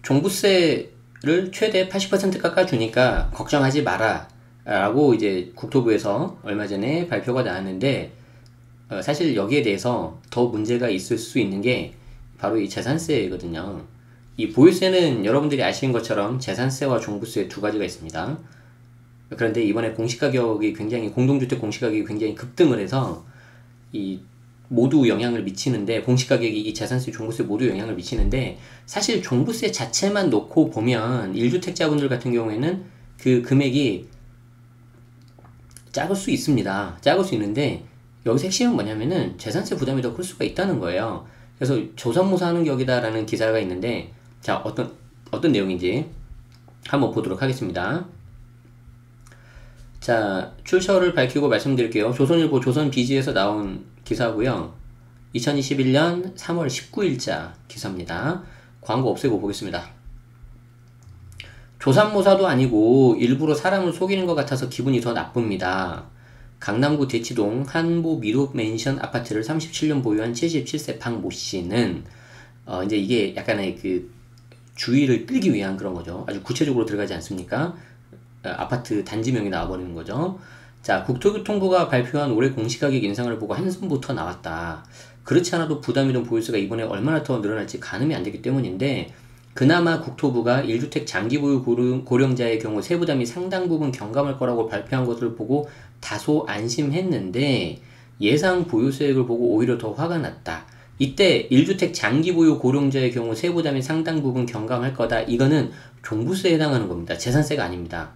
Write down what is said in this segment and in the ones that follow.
종부세를 최대 80% 깎아주니까 걱정하지 마라 라고 이제 국토부에서 얼마 전에 발표가 나왔는데, 사실 여기에 대해서 더 문제가 있을 수 있는 게 바로 이 재산세거든요. 이 보유세는 여러분들이 아시는 것처럼 재산세와 종부세 두 가지가 있습니다. 그런데 이번에 공시가격이 굉장히, 공동주택 공시가격이 굉장히 급등을 해서 이 모두 영향을 미치는데, 공시가격이 이 재산세, 종부세 모두 영향을 미치는데, 사실 종부세 자체만 놓고 보면 1주택자분들 같은 경우에는 그 금액이 작을 수 있습니다. 작을 수 있는데, 여기서 핵심은 뭐냐면은 재산세 부담이 더 클 수가 있다는 거예요. 그래서 조삼모사하는 격이다라는 기사가 있는데, 자, 어떤 내용인지 한번 보도록 하겠습니다. 자, 출처를 밝히고 말씀드릴게요. 조선일보 조선비지에서 나온 기사고요. 2021년 3월 19일자 기사입니다. 광고 없애고 보겠습니다. 조삼모사도 아니고 일부러 사람을 속이는 것 같아서 기분이 더 나쁩니다. 강남구 대치동 한보 미로 맨션 아파트를 37년 보유한 77세 박모 씨는 이제 이게 약간의 그 주의를 끌기 위한 그런 거죠. 아주 구체적으로 들어가지 않습니까? 아파트 단지명이 나와버리는 거죠. 자, 국토교통부가 발표한 올해 공시가격 인상을 보고 한숨부터 나왔다. 그렇지 않아도 부담이던 보유세가 이번에 얼마나 더 늘어날지 가늠이 안 되기 때문인데, 그나마 국토부가 1주택 장기보유 고령자의 경우 세부담이 상당 부분 경감할 거라고 발표한 것을 보고 다소 안심했는데, 예상 보유세액을 보고 오히려 더 화가 났다. 이때 1주택 장기보유 고령자의 경우 세부담이 상당 부분 경감할 거다. 이거는 종부세에 해당하는 겁니다. 재산세가 아닙니다.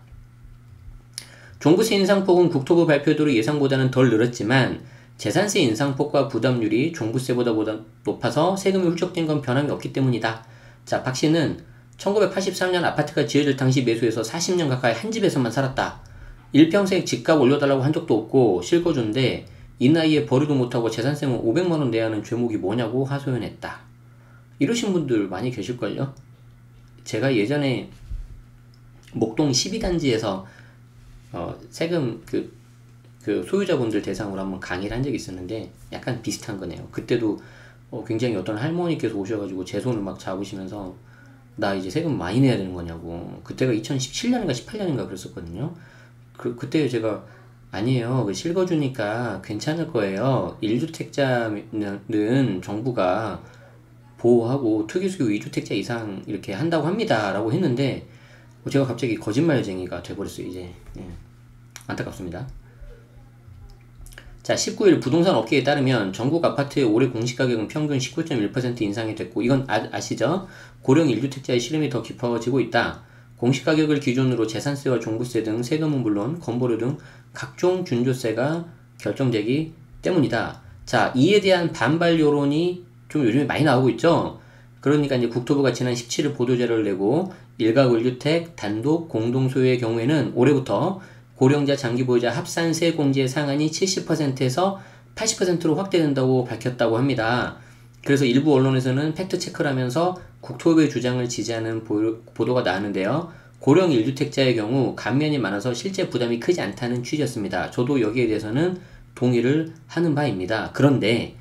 종부세 인상폭은 국토부 발표대로 예상보다는 덜 늘었지만 재산세 인상폭과 부담률이 종부세보다 높아서 세금이 훌쩍 뛴 건 변함이 없기 때문이다. 자, 박 씨는 1983년 아파트가 지어질 당시 매수해서 40년 가까이 한 집에서만 살았다. 일평생 집값 올려달라고 한 적도 없고 실거주인데 이 나이에 벌이도 못하고 재산세는 500만원 내야 하는 죄목이 뭐냐고 하소연했다. 이러신 분들 많이 계실걸요? 제가 예전에 목동 12단지에서 세금 그 소유자분들 대상으로 한번 강의를 한 적이 있었는데 약간 비슷한 거네요. 그때도 굉장히 어떤 할머니께서 오셔가지고 제 손을 막 잡으시면서 나 이제 세금 많이 내야 되는 거냐고. 그때가 2017년인가 18년인가 그랬었거든요. 그때 제가 아니에요. 실거주니까 괜찮을 거예요. 1주택자는 정부가 보호하고 투기수교 2주택자 이상 이렇게 한다고 합니다. 라고 했는데 제가 갑자기 거짓말쟁이가 돼버렸어요. 이제 안타깝습니다. 자, 19일 부동산 업계에 따르면 전국 아파트의 올해 공시가격은 평균 19.1% 인상이 됐고, 이건 아시죠? 고령 1주택자의 시름이 더 깊어지고 있다. 공시가격을 기준으로 재산세와 종부세 등 세금은 물론 건보료 등 각종 준조세가 결정되기 때문이다. 자, 이에 대한 반발 여론이 좀 요즘에 많이 나오고 있죠? 그러니까 이제 국토부가 지난 17일 보도자료를 내고 일가구 1주택 단독 공동소유의 경우에는 올해부터 고령자 장기보유자 합산세 공제 상한이 70%에서 80%로 확대된다고 밝혔다고 합니다. 그래서 일부 언론에서는 팩트체크를 하면서 국토부의 주장을 지지하는 보도가 나왔는데요. 고령 1주택자의 경우 감면이 많아서 실제 부담이 크지 않다는 취지였습니다. 저도 여기에 대해서는 동의를 하는 바입니다. 그런데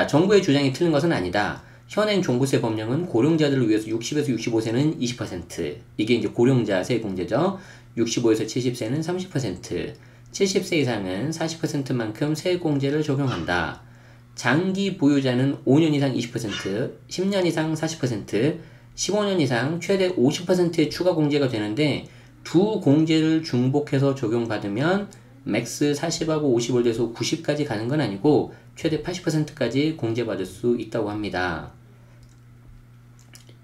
정부의 주장이 틀린 것은 아니다. 현행 종부세 법령은 고령자들을 위해서 60에서 65세는 20%, 이게 이제 고령자 세 공제죠. 65에서 70세는 30%, 70세 이상은 40%만큼 세공제를 적용한다. 장기 보유자는 5년 이상 20%, 10년 이상 40%, 15년 이상 최대 50%의 추가 공제가 되는데, 두 공제를 중복해서 적용받으면 맥스 40하고 50을 돼서 90까지 가는 건 아니고 최대 80%까지 공제받을 수 있다고 합니다.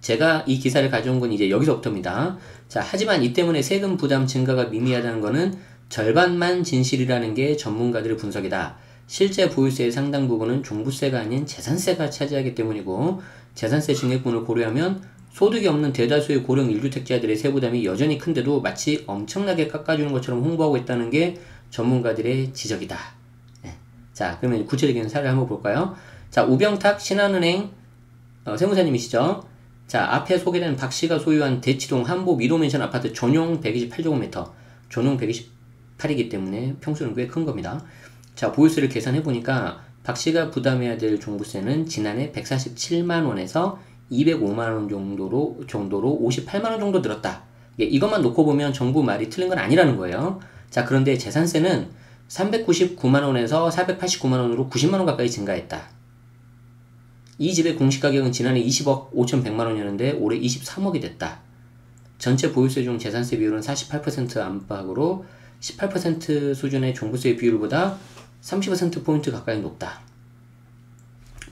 제가 이 기사를 가져온 건 이제 여기서부터입니다. 자, 하지만 이 때문에 세금 부담 증가가 미미하다는 것은 절반만 진실이라는 게 전문가들의 분석이다. 실제 보유세의 상당 부분은 종부세가 아닌 재산세가 차지하기 때문이고, 재산세 증액분을 고려하면 소득이 없는 대다수의 고령 1주택자들의 세부담이 여전히 큰데도 마치 엄청나게 깎아주는 것처럼 홍보하고 있다는 게 전문가들의 지적이다. 네. 자, 그러면 구체적인 사례를 한번 볼까요? 자, 우병탁 신한은행 세무사님이시죠? 자, 앞에 소개된 박씨가 소유한 대치동 한보 미로맨션 아파트 전용 128제곱미터, 전용 128이기 때문에 평수는 꽤 큰 겁니다. 자, 보유세를 계산해보니까 박씨가 부담해야 될 종부세는 지난해 147만원에서 205만 원 정도로 58만 원 정도 늘었다. 이것만 놓고 보면 정부 말이 틀린 건 아니라는 거예요. 자, 그런데 재산세는 399만 원에서 489만 원으로 90만 원 가까이 증가했다. 이 집의 공시가격은 지난해 20억 5,100만 원이었는데 올해 23억이 됐다. 전체 보유세 중 재산세 비율은 48% 안팎으로 18% 수준의 종부세 비율보다 30%포인트 가까이 높다.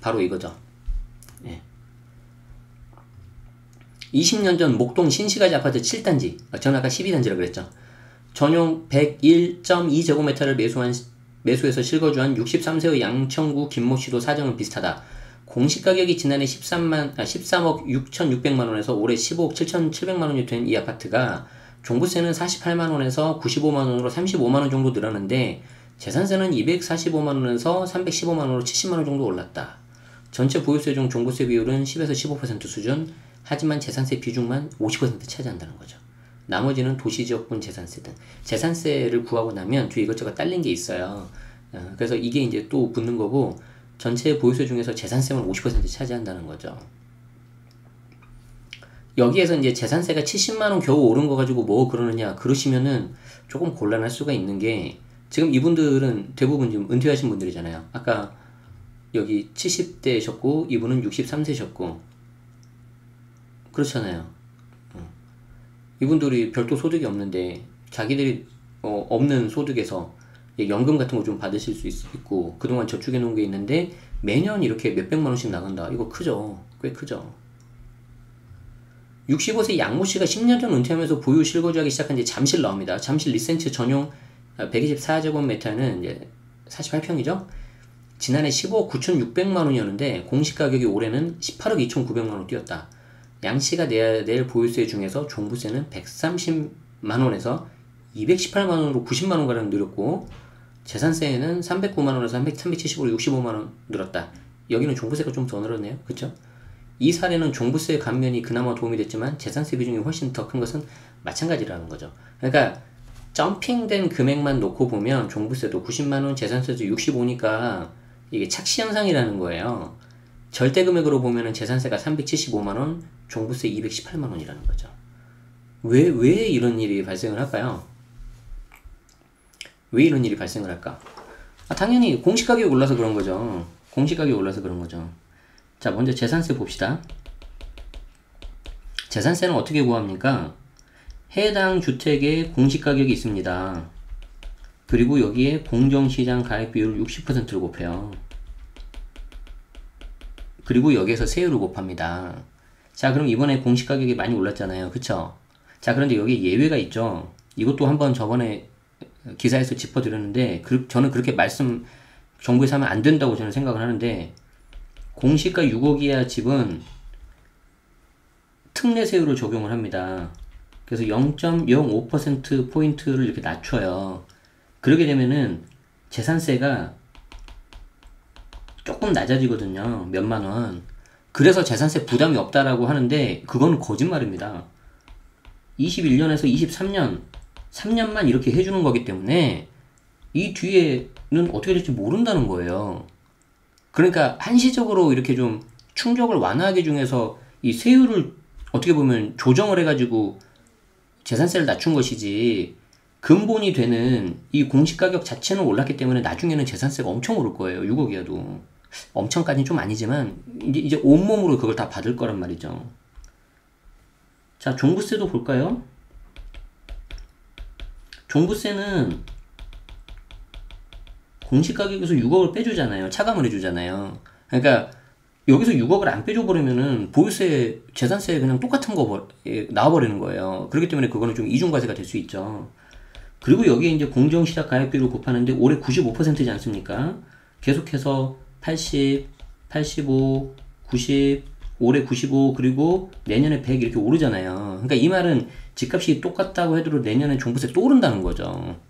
바로 이거죠. 예. 20년 전 목동 신시가지 아파트 7단지, 저는 아까 12단지라고 그랬죠. 전용 101.2제곱미터를 매수해서 실거주한 63세의 양천구 김모씨도 사정은 비슷하다. 공시가격이 지난해 13억 6,600만 원에서 올해 15억 7,700만 원이 된 이 아파트가 종부세는 48만 원에서 95만 원으로 35만 원 정도 늘었는데 재산세는 245만 원에서 315만 원으로 70만 원 정도 올랐다. 전체 보유세 중 종부세 비율은 10에서 15% 수준, 하지만 재산세 비중만 50% 차지한다는 거죠. 나머지는 도시지역분 재산세 등. 재산세를 구하고 나면 뒤에 이것저것 딸린 게 있어요. 그래서 이게 이제 또 붙는 거고, 전체 보유세 중에서 재산세만 50% 차지한다는 거죠. 여기에서 이제 재산세가 70만원 겨우 오른 거 가지고 뭐 그러느냐 그러시면은 조금 곤란할 수가 있는 게, 지금 이분들은 대부분 지금 은퇴하신 분들이잖아요. 아까 여기 70대셨고 이분은 63세셨고 그렇잖아요. 이분들이 별도 소득이 없는데 자기들이 없는 소득에서 연금 같은 거 좀 받으실 수 있고 그동안 저축해 놓은 게 있는데 매년 이렇게 몇백만 원씩 나간다. 이거 크죠. 꽤 크죠. 65세 양모 씨가 10년 전 은퇴하면서 보유 실거주하기 시작한 지 잠실 나옵니다. 잠실 리센츠 전용 124제곱미터는 이제 48평이죠. 지난해 15억 9,600만 원이었는데 공시가격이 올해는 18억 2,900만 원 뛰었다. 양 씨가 내야 될 보유세 중에서 종부세는 130만 원에서 218만 원으로 90만 원가량 늘었고, 재산세는 309만 원에서 370으로 65만 원 늘었다. 여기는 종부세가 좀 더 늘었네요. 그쵸? 이 사례는 종부세 감면이 그나마 도움이 됐지만 재산세 비중이 훨씬 더 큰 것은 마찬가지라는 거죠. 그러니까 점핑된 금액만 놓고 보면 종부세도 90만원, 재산세도 65니까 이게 착시 현상이라는 거예요. 절대 금액으로 보면 재산세가 375만원, 종부세 218만원이라는 거죠. 왜 이런 일이 발생을 할까요? 왜 이런 일이 발생을 할까? 당연히 공시가격이 올라서 그런 거죠. 공시가격이 올라서 그런 거죠. 자, 먼저 재산세 봅시다. 재산세는 어떻게 구합니까? 해당 주택의 공시가격이 있습니다. 그리고 여기에 공정시장 가액 비율을 60%를 곱해요. 그리고 여기에서 세율을 곱합니다. 자, 그럼 이번에 공시가격이 많이 올랐잖아요. 그쵸? 자, 그런데 여기 예외가 있죠. 이것도 한번 저번에 기사에서 짚어드렸는데 저는 그렇게 정부에서 하면 안 된다고 저는 생각을 하는데, 공시가 6억 이하 집은 특례세율을 적용을 합니다. 그래서 0.05%포인트를 이렇게 낮춰요. 그러게 되면은 재산세가 조금 낮아지거든요. 몇만 원. 그래서 재산세 부담이 없다라고 하는데 그건 거짓말입니다. 21년에서 23년 3년만 이렇게 해주는 거기 때문에 이 뒤에는 어떻게 될지 모른다는 거예요. 그러니까 한시적으로 이렇게 좀 충격을 완화하기 중에서 이 세율을 어떻게 보면 조정을 해가지고 재산세를 낮춘 것이지, 근본이 되는 이 공시가격 자체는 올랐기 때문에 나중에는 재산세가 엄청 오를 거예요. 6억이어도. 엄청까지는 좀 아니지만 이제 온몸으로 그걸 다 받을 거란 말이죠. 자, 종부세도 볼까요? 종부세는 공시가격에서 6억을 빼주잖아요. 차감을 해주잖아요. 그러니까 여기서 6억을 안 빼줘버리면은 보유세, 재산세 그냥 똑같은 거 나와버리는 거예요. 그렇기 때문에 그거는 좀 이중과세가 될 수 있죠. 그리고 여기에 이제 공정시작 가액비율을 곱하는데 올해 95%지 않습니까? 계속해서 80, 85, 90, 올해 95, 그리고 내년에 100 이렇게 오르잖아요. 그러니까 이 말은 집값이 똑같다고 해도 내년에 종부세 또 오른다는 거죠.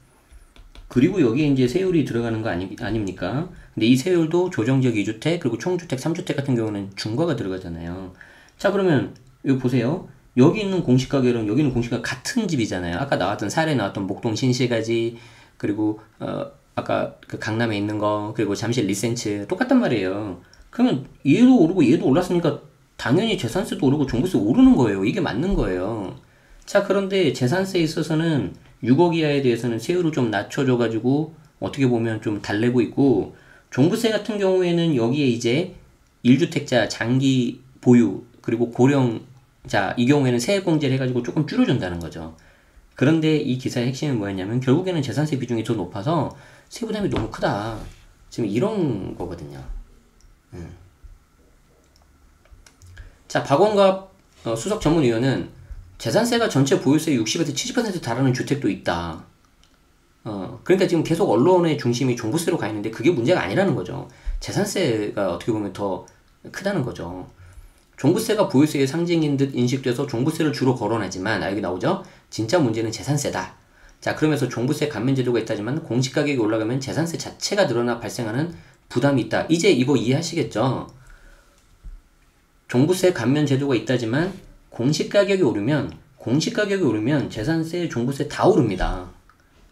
그리고 여기에 이제 세율이 들어가는 거 아닙니까? 근데 이 세율도 조정지역 2주택, 그리고 총주택 3주택 같은 경우는 중과가 들어가잖아요. 자, 그러면 여기 보세요. 여기 있는 공시가격은 여기 있는 공시가 같은 집이잖아요. 아까 나왔던 사례에 나왔던 목동 신시가지, 그리고 아까 그 강남에 있는 거, 그리고 잠실 리센츠 똑같단 말이에요. 그러면 얘도 오르고 얘도 올랐으니까 당연히 재산세도 오르고 종부세 오르는 거예요. 이게 맞는 거예요. 자, 그런데 재산세에 있어서는 6억 이하에 대해서는 세율을 좀 낮춰줘가지고 어떻게 보면 좀 달래고 있고, 종부세 같은 경우에는 여기에 이제 1주택자 장기 보유 그리고 고령자 이 경우에는 세액공제를 해가지고 조금 줄여준다는 거죠. 그런데 이 기사의 핵심은 뭐였냐면 결국에는 재산세 비중이 더 높아서 세부담이 너무 크다. 지금 이런 거거든요. 자, 박원갑 수석 전문위원은 재산세가 전체 보유세의 60에서 70% 달하는 주택도 있다. 그러니까 지금 계속 언론의 중심이 종부세로 가 있는데 그게 문제가 아니라는 거죠. 재산세가 어떻게 보면 더 크다는 거죠. 종부세가 보유세의 상징인 듯 인식돼서 종부세를 주로 거론하지만, 여기 나오죠? 진짜 문제는 재산세다. 자, 그러면서 종부세 감면 제도가 있다지만 공시가격이 올라가면 재산세 자체가 늘어나 발생하는 부담이 있다. 이제 이거 이해하시겠죠? 종부세 감면 제도가 있다지만 공시가격이 오르면 재산세, 종부세 다 오릅니다.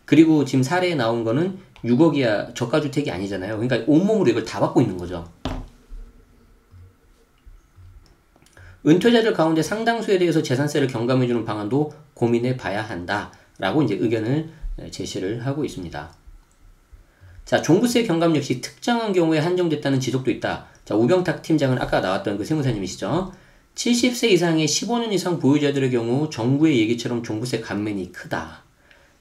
그리고 지금 사례에 나온 거는 6억 이하 저가주택이 아니잖아요. 그러니까 온몸으로 이걸 다 받고 있는 거죠. 은퇴자들 가운데 상당수에 대해서 재산세를 경감해주는 방안도 고민해 봐야 한다. 라고 이제 의견을 제시를 하고 있습니다. 자, 종부세 경감 역시 특정한 경우에 한정됐다는 지적도 있다. 자, 우병탁 팀장은 아까 나왔던 그 세무사님이시죠. 70세 이상의 15년 이상 보유자들의 경우 정부의 얘기처럼 종부세 감면이 크다.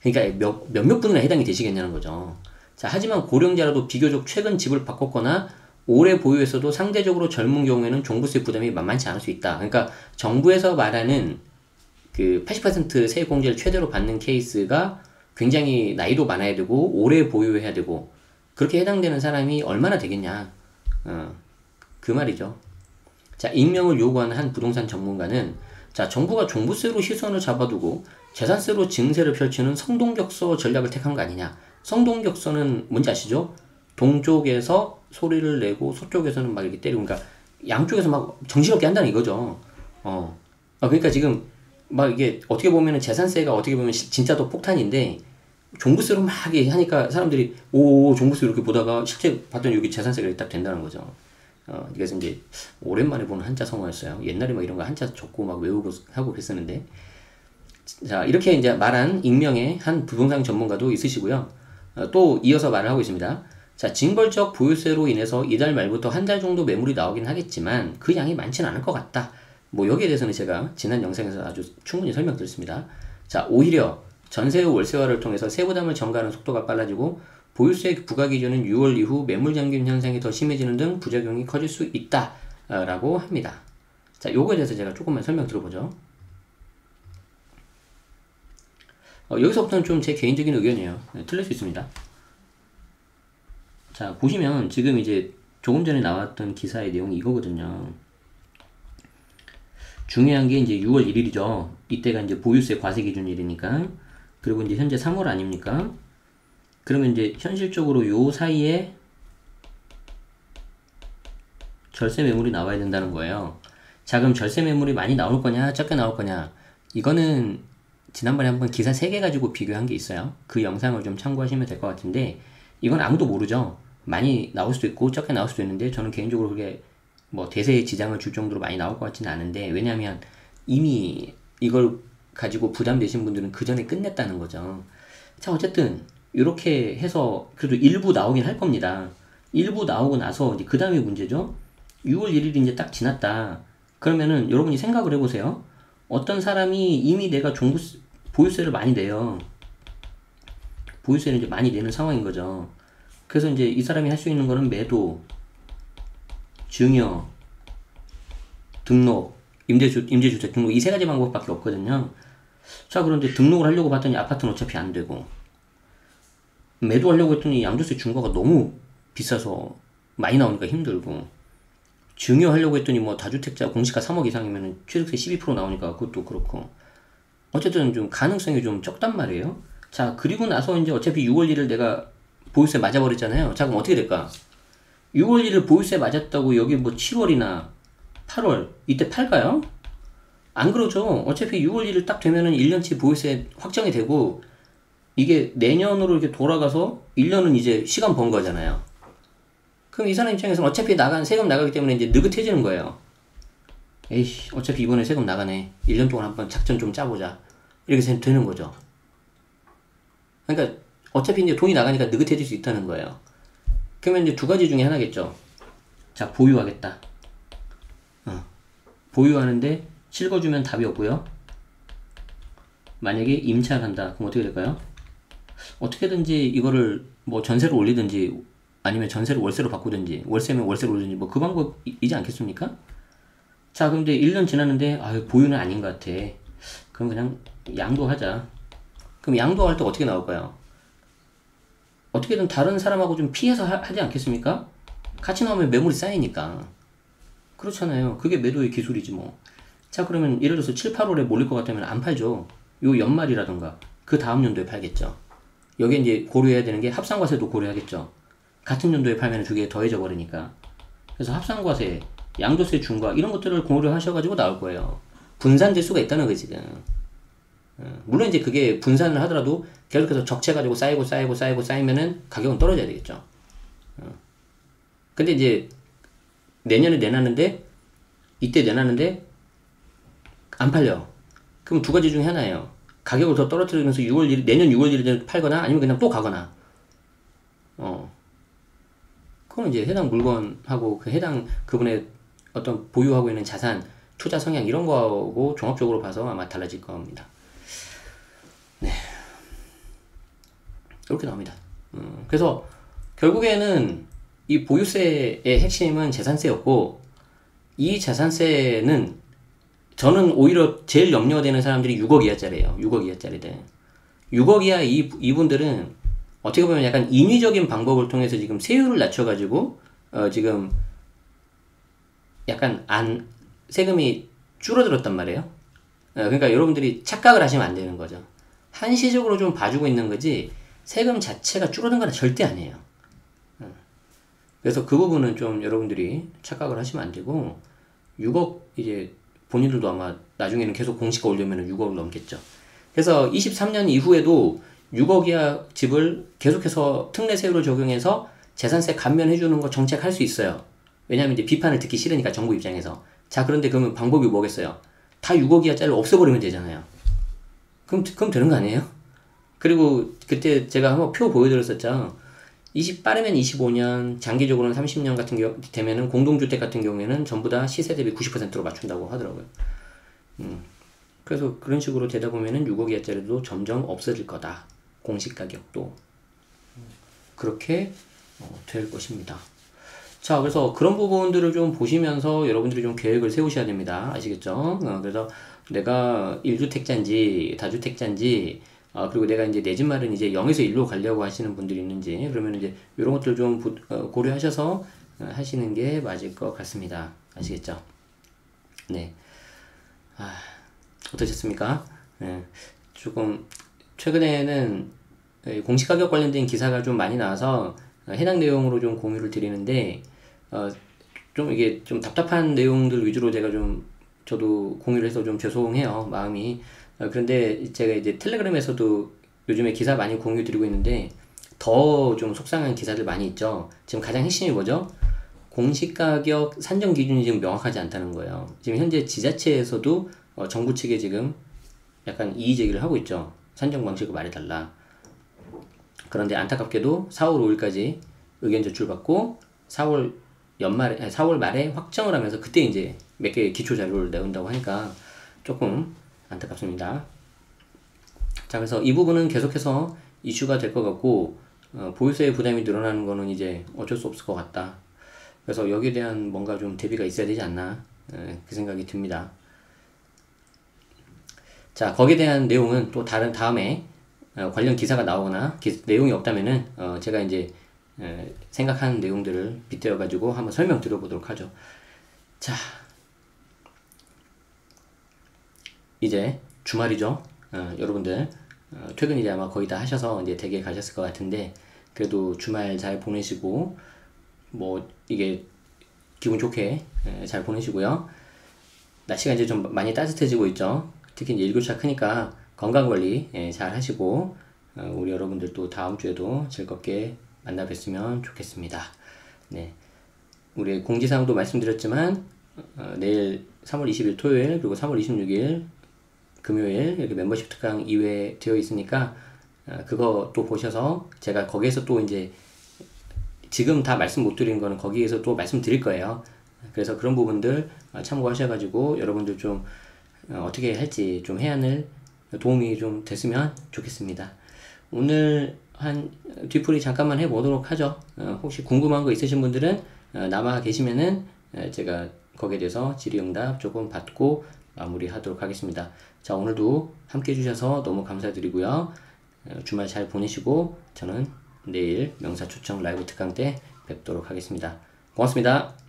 그러니까 몇몇 분이나 해당이 되시겠냐는 거죠. 자, 하지만 고령자라도 비교적 최근 집을 바꿨거나 오래 보유했어도 상대적으로 젊은 경우에는 종부세 부담이 만만치 않을 수 있다. 그러니까 정부에서 말하는 그 80% 세액공제를 최대로 받는 케이스가 굉장히 나이도 많아야 되고 오래 보유해야 되고 그렇게 해당되는 사람이 얼마나 되겠냐. 그 말이죠. 자, 익명을 요구하는 한 부동산 전문가는, 자, 정부가 종부세로 시선을 잡아두고 재산세로 증세를 펼치는 성동격서 전략을 택한 거 아니냐. 성동격서는 뭔지 아시죠? 동쪽에서 소리를 내고 서쪽에서는 막 이렇게 때리고, 그러니까 양쪽에서 막 정신없게 한다는 이거죠. 그러니까 지금 막 이게 어떻게 보면은 재산세가 어떻게 보면 진짜 더 폭탄인데 종부세로 막 하니까 사람들이 오 종부세 이렇게 보다가 실제 봤더니 여기 재산세가 딱 된다는 거죠. 그래서 이제 오랜만에 보는 한자 성어였어요. 옛날에 막 이런 거 한자 적고 막 외우고 하고 그랬었는데, 자, 이렇게 이제 말한 익명의 한 부동산 전문가도 있으시고요. 또 이어서 말을 하고 있습니다. 자, 징벌적 보유세로 인해서 이달 말부터 한 달 정도 매물이 나오긴 하겠지만 그 양이 많지는 않을 것 같다. 뭐 여기에 대해서는 제가 지난 영상에서 아주 충분히 설명드렸습니다. 자, 오히려 전세후 월세화를 통해서 세부담을 전가하는 속도가 빨라지고 보유세 부과 기준은 6월 이후 매물 잠김 현상이 더 심해지는 등 부작용이 커질 수 있다 라고 합니다. 자, 요거에 대해서 제가 조금만 설명 들어보죠. 여기서부터는 좀 제 개인적인 의견이에요. 틀릴 수 있습니다. 자, 보시면 지금 이제 조금 전에 나왔던 기사의 내용이 이거거든요. 중요한 게 이제 6월 1일이죠. 이때가 이제 보유세 과세 기준일이니까. 그리고 이제 현재 3월 아닙니까? 그러면 이제 현실적으로 요 사이에 절세 매물이 나와야 된다는 거예요. 자, 그럼 절세 매물이 많이 나올 거냐, 적게 나올 거냐? 이거는 지난번에 한번 기사 3개 가지고 비교한 게 있어요. 그 영상을 좀 참고하시면 될 것 같은데, 이건 아무도 모르죠. 많이 나올 수도 있고 적게 나올 수도 있는데, 저는 개인적으로 그게 뭐 대세에 지장을 줄 정도로 많이 나올 것 같지는 않은데, 왜냐하면 이미 이걸 가지고 부담되신 분들은 그 전에 끝냈다는 거죠. 자, 어쨌든 이렇게 해서 그래도 일부 나오긴 할 겁니다. 일부 나오고 나서 이제 그 다음에 문제죠. 6월 1일이 이제 딱 지났다. 그러면은 여러분이 생각을 해보세요. 어떤 사람이 이미 내가 보유세를 많이 내요. 보유세를 이제 많이 내는 상황인 거죠. 그래서 이제 이 사람이 할 수 있는 거는 매도, 증여, 등록, 임대주택 등록, 이 세 가지 방법밖에 없거든요. 자, 그런데 등록을 하려고 봤더니 아파트는 어차피 안 되고, 매도하려고 했더니 양도세 중과가 너무 비싸서 많이 나오니까 힘들고, 증여하려고 했더니 뭐 다주택자 공시가 3억 이상이면 취득세 12% 나오니까 그것도 그렇고, 어쨌든 좀 가능성이 좀 적단 말이에요. 자, 그리고 나서 이제 어차피 6월 1일 내가 보유세 맞아버렸잖아요. 자, 그럼 어떻게 될까? 6월 1일 보유세 맞았다고 여기 뭐 7월이나 8월 이때 팔까요? 안 그러죠. 어차피 6월 1일 딱 되면은 1년치 보유세 확정이 되고, 이게 내년으로 이렇게 돌아가서 1년은 이제 시간 번 거잖아요. 그럼 이 사람 입장에서는 어차피 세금 나가기 때문에 이제 느긋해지는 거예요. 에이씨, 어차피 이번에 세금 나가네. 1년 동안 한번 작전 좀 짜보자. 이렇게 되는 거죠. 그러니까 어차피 이제 돈이 나가니까 느긋해질 수 있다는 거예요. 그러면 이제 두 가지 중에 하나겠죠. 자, 보유하겠다. 보유하는데 실거주면 답이 없고요. 만약에 임차한다. 그럼 어떻게 될까요? 어떻게든지 이거를 뭐 전세로 올리든지 아니면 전세를 월세로 바꾸든지 월세면 월세로 올리든지 뭐 그 방법이지 않겠습니까? 자, 근데 1년 지났는데 아유 보유는 아닌 것 같아. 그럼 그냥 양도하자. 그럼 양도할 때 어떻게 나올까요? 어떻게든 다른 사람하고 좀 피해서 하지 않겠습니까? 같이 나오면 매물이 쌓이니까. 그렇잖아요. 그게 매도의 기술이지 뭐. 자, 그러면 예를 들어서 7, 8월에 몰릴 것 같다면 안 팔죠. 요 연말이라던가 그 다음 연도에 팔겠죠. 여기에 이제 고려해야 되는 게 합산과세도 고려하겠죠. 같은 연도에 팔면 두 개 더해져 버리니까. 그래서 합산과세, 양도세 중과 이런 것들을 고려하셔가지고 나올 거예요. 분산될 수가 있다는 거지 지금. 물론 이제 그게 분산을 하더라도 계속해서 적체가지고 쌓이면은 가격은 떨어져야 되겠죠. 근데 이제 내년에 내놨는데 이때 내놨는데 안 팔려. 그럼 두 가지 중에 하나예요. 가격을 더 떨어뜨리면서 내년 6월 1일에 팔거나 아니면 그냥 또 가거나. 그럼 이제 해당 물건하고 그 해당 그분의 어떤 보유하고 있는 자산, 투자 성향 이런 거하고 종합적으로 봐서 아마 달라질 겁니다. 네. 이렇게 나옵니다. 그래서 결국에는 이 보유세의 핵심은 재산세였고, 이 재산세는 저는 오히려 제일 염려되는 사람들이 6억 이하짜리예요. 6억 이하짜리들. 6억 이하 이분들은 어떻게 보면 약간 인위적인 방법을 통해서 지금 세율을 낮춰가지고 지금 약간 세금이 줄어들었단 말이에요. 그러니까 여러분들이 착각을 하시면 안 되는 거죠. 한시적으로 좀 봐주고 있는 거지 세금 자체가 줄어든 건 절대 아니에요. 그래서 그 부분은 좀 여러분들이 착각을 하시면 안 되고 6억 이제 본인들도 아마 나중에는 계속 공시가 오려면 6억을 넘겠죠. 그래서 23년 이후에도 6억 이하 집을 계속해서 특례 세율을 적용해서 재산세 감면해주는 거 정책할 수 있어요. 왜냐하면 이제 비판을 듣기 싫으니까 정부 입장에서. 자, 그런데 그러면 방법이 뭐겠어요? 다 6억 이하짜리를 없애버리면 되잖아요. 그럼 되는 거 아니에요? 그리고 그때 제가 한번 표 보여드렸었죠. 빠르면 25년, 장기적으로는 30년 같은 경우 되면은 공동주택 같은 경우에는 전부 다 시세 대비 90%로 맞춘다고 하더라고요. 그래서 그런 식으로 되다 보면은 6억 이하짜리도 점점 없어질 거다. 공시 가격도. 그렇게 될 것입니다. 자, 그래서 그런 부분들을 좀 보시면서 여러분들이 좀 계획을 세우셔야 됩니다. 아시겠죠? 그래서 내가 1주택자인지 다주택자인지 그리고 내가 이제 내 집 마련 이제 0에서 1로 가려고 하시는 분들이 있는지 그러면 이제 이런 것들 좀 고려하셔서 하시는 게 맞을 것 같습니다. 아시겠죠? 네. 어떠셨습니까? 네. 조금 최근에는 공시가격 관련된 기사가 좀 많이 나와서 해당 내용으로 좀 공유를 드리는데 좀 이게 좀 답답한 내용들 위주로 제가 좀 저도 공유를 해서 좀 죄송해요, 마음이. 그런데 제가 이제 텔레그램에서도 요즘에 기사 많이 공유 드리고 있는데 더 좀 속상한 기사들 많이 있죠. 지금 가장 핵심이 뭐죠? 공시가격 산정 기준이 지금 명확하지 않다는 거예요. 지금 현재 지자체에서도 정부 측에 지금 약간 이의 제기를 하고 있죠. 산정 방식을 말해달라. 그런데 안타깝게도 4월 5일까지 의견 제출받고 4월 말에 확정을 하면서 그때 이제 몇 개의 기초 자료를 내온다고 하니까 조금 안타깝습니다. 자, 그래서 이 부분은 계속해서 이슈가 될 것 같고 보유세 부담이 늘어나는 거는 이제 어쩔 수 없을 것 같다. 그래서 여기에 대한 뭔가 좀 대비가 있어야 되지 않나 그 생각이 듭니다. 자, 거기에 대한 내용은 또 다음에 관련 기사가 나오거나 내용이 없다면은 제가 이제 생각하는 내용들을 빗대어 가지고 한번 설명 드려보도록 하죠. 자, 이제 주말이죠. 여러분들 퇴근 이제 아마 거의 다 하셔서 이제 댁에 가셨을 것 같은데 그래도 주말 잘 보내시고 뭐 이게 기분 좋게 잘 보내시고요. 날씨가 이제 좀 많이 따뜻해지고 있죠. 특히 이제 일교차 크니까 건강관리 잘 하시고 우리 여러분들 또 다음 주에도 즐겁게 만나 뵀으면 좋겠습니다. 네, 우리 공지사항도 말씀드렸지만 내일 3월 20일 토요일 그리고 3월 26일 금요일 이렇게 멤버십 특강 2회 되어 있으니까 그거 또 보셔서 제가 거기에서 또 이제 지금 다 말씀 못 드린 거는 거기에서 또 말씀 드릴 거예요. 그래서 그런 부분들 참고하셔가지고 여러분들 좀 어떻게 할지 좀 해안을 도움이 좀 됐으면 좋겠습니다. 오늘 한 뒤풀이 잠깐만 해보도록 하죠. 혹시 궁금한 거 있으신 분들은 남아 계시면은 제가 거기에 대해서 질의응답 조금 받고 마무리하도록 하겠습니다. 자, 오늘도 함께 해주셔서 너무 감사드리고요. 주말 잘 보내시고 저는 내일 명사초청 라이브 특강 때 뵙도록 하겠습니다. 고맙습니다.